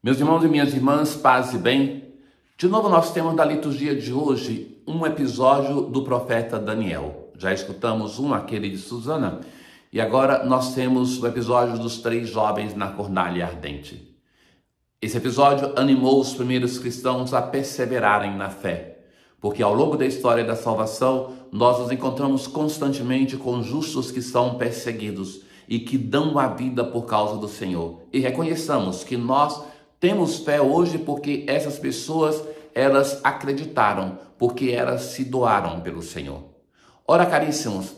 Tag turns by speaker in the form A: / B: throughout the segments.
A: Meus irmãos e minhas irmãs, paz e bem. De novo nós temos da liturgia de hoje um episódio do profeta Daniel. Já escutamos aquele de Susana, e agora nós temos o episódio dos 3 jovens na fornalha ardente. Esse episódio animou os primeiros cristãos a perseverarem na fé, porque ao longo da história da salvação nós nos encontramos constantemente com justos que são perseguidos e que dão a vida por causa do Senhor. E reconheçamos que nós temos fé hoje porque essas pessoas, elas acreditaram, porque elas se doaram pelo Senhor. Ora, caríssimos,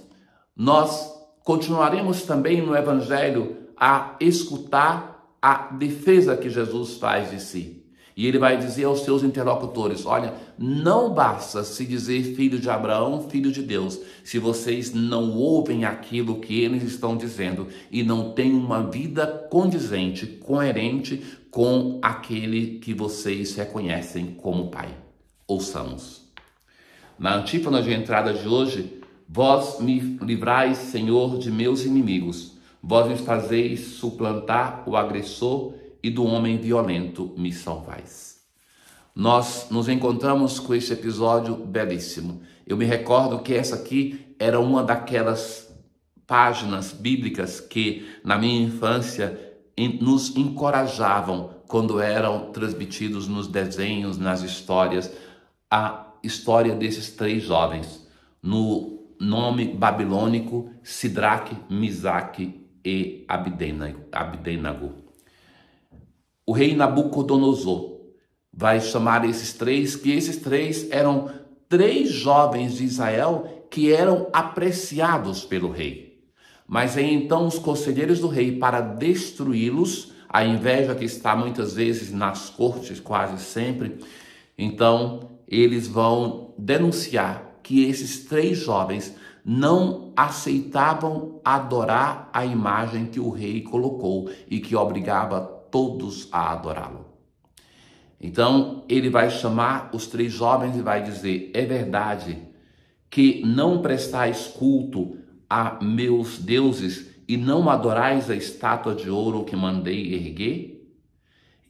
A: nós continuaremos também no Evangelho a escutar a defesa que Jesus faz de si. E ele vai dizer aos seus interlocutores: olha, não basta se dizer filho de Abraão, filho de Deus, se vocês não ouvem aquilo que eles estão dizendo e não têm uma vida condizente, coerente com aquele que vocês reconhecem como Pai. Ouçamos. Na antífona de entrada de hoje: vós me livrais, Senhor, de meus inimigos, vós me fazeis suplantar o agressor e do homem violento me salvais. Nós nos encontramos com este episódio belíssimo. Eu me recordo que essa aqui era uma daquelas páginas bíblicas que na minha infância nos encorajavam quando eram transmitidos nos desenhos, nas histórias, a história desses 3 jovens, no nome babilônico Sidraque, Misaque e Abdenago. O rei Nabucodonosor vai chamar esses 3, que esses 3 eram 3 jovens de Israel que eram apreciados pelo rei. Mas aí então os conselheiros do rei, para destruí-los, a inveja que está muitas vezes nas cortes, quase sempre, então eles vão denunciar que esses 3 jovens não aceitavam adorar a imagem que o rei colocou e que obrigava todos a adorá-lo. Então ele vai chamar os 3 jovens e vai dizer: é verdade que não prestais culto a meus deuses e não adorais a estátua de ouro que mandei erguer?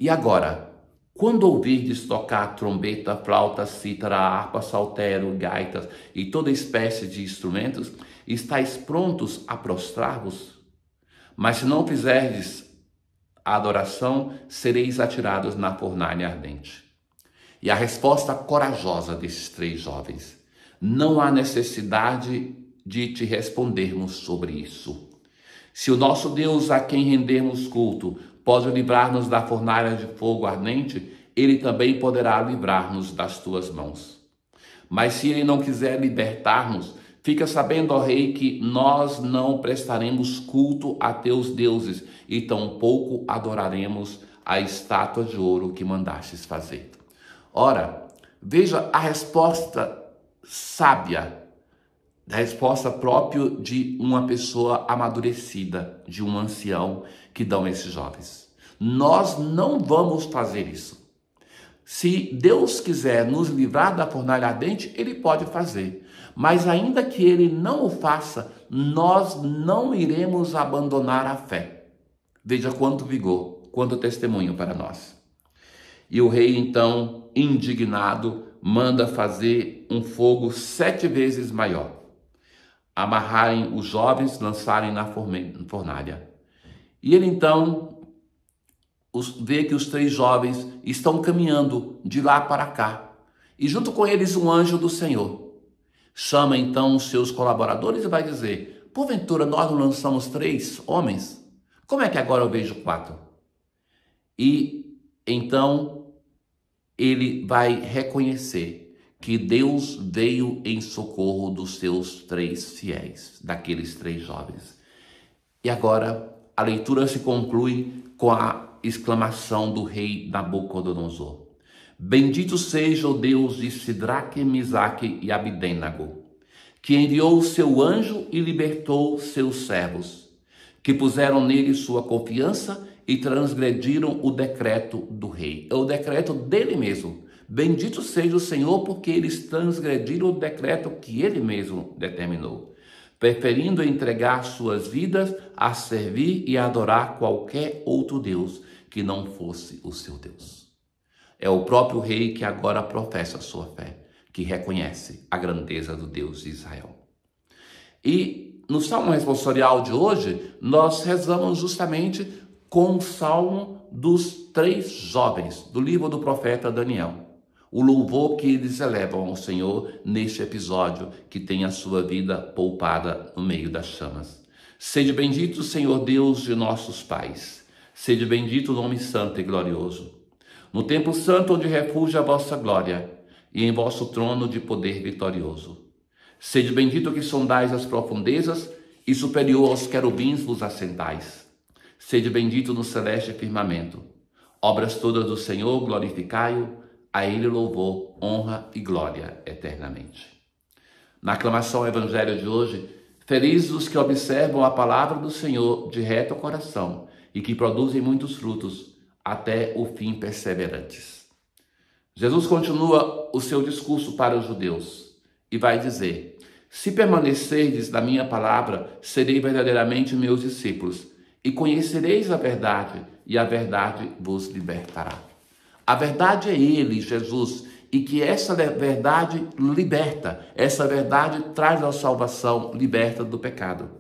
A: E agora, quando ouvirdes tocar trombeta, flauta, cítara, harpa, saltério, gaitas e toda espécie de instrumentos, estáis prontos a prostrar-vos? Mas se não fizerdes a adoração, sereis atirados na fornalha ardente. E a resposta corajosa desses 3 jovens: não há necessidade de te respondermos sobre isso. Se o nosso Deus, a quem rendermos culto, pode livrar-nos da fornalha de fogo ardente, ele também poderá livrar-nos das tuas mãos. Mas se ele não quiser libertar-nos, fica sabendo, ó rei, que nós não prestaremos culto a teus deuses e tampouco adoraremos a estátua de ouro que mandastes fazer. Ora, veja a resposta sábia, a resposta própria de uma pessoa amadurecida, de um ancião, que dão esses jovens. Nós não vamos fazer isso. Se Deus quiser nos livrar da fornalha ardente, ele pode fazer. Mas ainda que ele não o faça, nós não iremos abandonar a fé. Veja quanto vigor, quanto testemunho para nós. E o rei, então, indignado, manda fazer um fogo 7 vezes maior. Amarrarem os jovens, lançarem na fornalha. E ele, então, vê que os 3 jovens estão caminhando de lá para cá. E junto com eles um anjo do Senhor. Chama então os seus colaboradores e vai dizer: porventura nós não lançamos 3 homens? Como é que agora eu vejo 4? E então ele vai reconhecer que Deus veio em socorro dos seus 3 fiéis, daqueles 3 jovens. E agora a leitura se conclui com a exclamação do rei Nabucodonosor: bendito seja o Deus de Sidraque, Misaque e Abdenago, que enviou o seu anjo e libertou seus servos, que puseram nele sua confiança e transgrediram o decreto do rei. É o decreto dele mesmo. Bendito seja o Senhor, porque eles transgrediram o decreto que ele mesmo determinou, preferindo entregar suas vidas a servir e adorar qualquer outro Deus que não fosse o seu Deus. É o próprio rei que agora professa a sua fé, que reconhece a grandeza do Deus de Israel. E no Salmo responsorial de hoje, nós rezamos justamente com o Salmo dos 3 jovens, do livro do profeta Daniel. O louvor que eles elevam ao Senhor neste episódio que tem a sua vida poupada no meio das chamas. Sede bendito, Senhor Deus de nossos pais. Sede bendito o nome santo e glorioso. No templo santo onde refugia a vossa glória, e em vosso trono de poder vitorioso. Sede bendito que sondais as profundezas, e superior aos querubins vos assentais. Sede bendito no celeste firmamento. Obras todas do Senhor, glorificai-o, a ele louvor, honra e glória eternamente. Na aclamação ao evangelho de hoje, felizes os que observam a palavra do Senhor de reto coração e que produzem muitos frutos, até o fim perseverantes. Jesus continua o seu discurso para os judeus e vai dizer: se permanecerdes na minha palavra, serei verdadeiramente meus discípulos e conhecereis a verdade, e a verdade vos libertará. A verdade é Ele, Jesus, e que essa verdade liberta, essa verdade traz a salvação, liberta do pecado.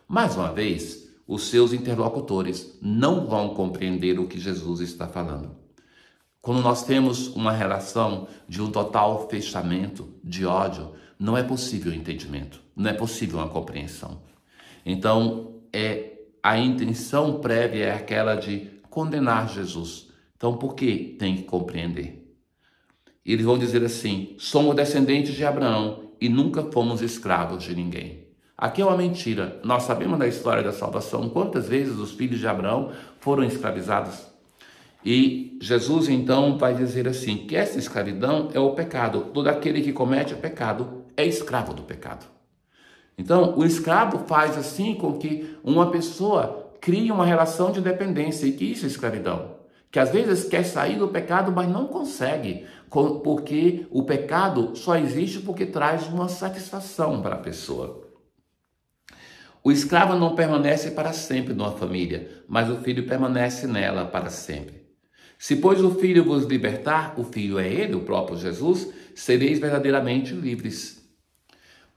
A: Mais uma vez, os seus interlocutores não vão compreender o que Jesus está falando. Quando nós temos uma relação de um total fechamento, de ódio, não é possível entendimento, não é possível uma compreensão. Então, a intenção prévia é aquela de condenar Jesus. Então, por que tem que compreender? Eles vão dizer assim: somos descendentes de Abraão e nunca fomos escravos de ninguém. Aqui é uma mentira. Nós sabemos da história da salvação, quantas vezes os filhos de Abraão foram escravizados. E Jesus então vai dizer assim, que essa escravidão é o pecado. Todo aquele que comete pecado é escravo do pecado. Então, o escravo faz assim com que uma pessoa crie uma relação de dependência. E que isso é escravidão? Que às vezes quer sair do pecado, mas não consegue, porque o pecado só existe porque traz uma satisfação para a pessoa. O escravo não permanece para sempre numa família, mas o filho permanece nela para sempre. Se, pois, o filho vos libertar, o filho é ele, o próprio Jesus, sereis verdadeiramente livres.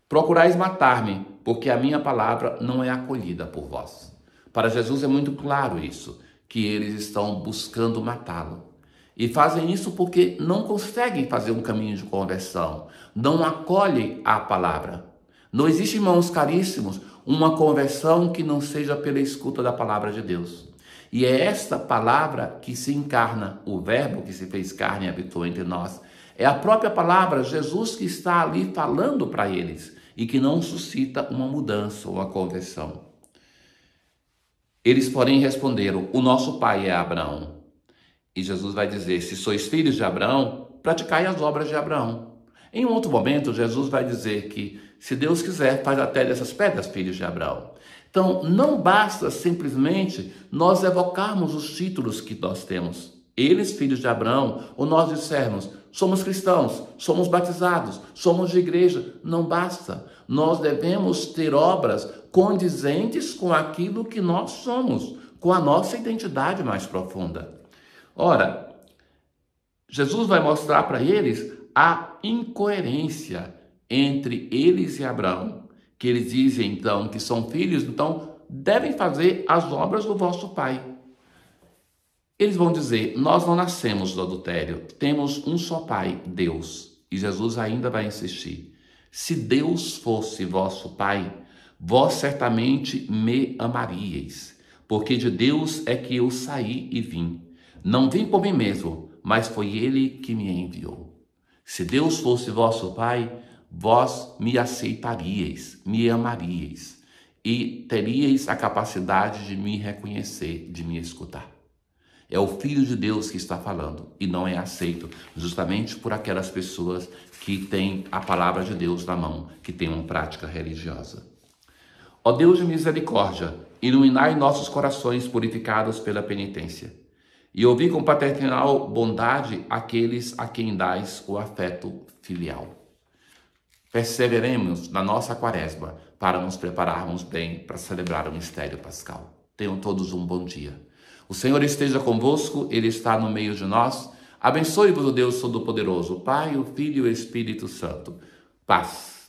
A: Procurais matar-me, porque a minha palavra não é acolhida por vós. Para Jesus é muito claro isso, que eles estão buscando matá-lo. E fazem isso porque não conseguem fazer um caminho de conversão, não acolhem a palavra. Não existe, irmãos caríssimos, uma conversão que não seja pela escuta da palavra de Deus. E é esta palavra que se encarna, o verbo que se fez carne e habitou entre nós. É a própria palavra, Jesus, que está ali falando para eles e que não suscita uma mudança, uma conversão. Eles, porém, responderam: o nosso pai é Abraão. E Jesus vai dizer: se sois filhos de Abraão, praticai as obras de Abraão. Em um outro momento, Jesus vai dizer que, se Deus quiser, faz até dessas pedras filhos de Abraão. Então, não basta simplesmente nós evocarmos os títulos que nós temos. Eles, filhos de Abraão, ou nós dissermos, somos cristãos, somos batizados, somos de igreja. Não basta. Nós devemos ter obras condizentes com aquilo que nós somos, com a nossa identidade mais profunda. Ora, Jesus vai mostrar para eles a incoerência entre eles e Abraão, que eles dizem então que são filhos, então devem fazer as obras do vosso pai. Eles vão dizer: nós não nascemos do adultério, temos um só pai, Deus. E Jesus ainda vai insistir: se Deus fosse vosso pai, vós certamente me amaríeis, porque de Deus é que eu saí e vim. Não vim por mim mesmo, mas foi ele que me enviou. Se Deus fosse vosso pai, vós me aceitaríeis, me amaríeis e teríeis a capacidade de me reconhecer, de me escutar. É o Filho de Deus que está falando e não é aceito justamente por aquelas pessoas que têm a palavra de Deus na mão, que têm uma prática religiosa. Ó Deus de misericórdia, iluminai nossos corações purificados pela penitência e ouvi com paternal bondade aqueles a quem dais o afeto filial. Perseveremos na nossa quaresma para nos prepararmos bem para celebrar o mistério pascal. Tenham todos um bom dia. O Senhor esteja convosco, Ele está no meio de nós. Abençoe-vos o Deus Todo-Poderoso, o Pai, o Filho e o Espírito Santo. Paz.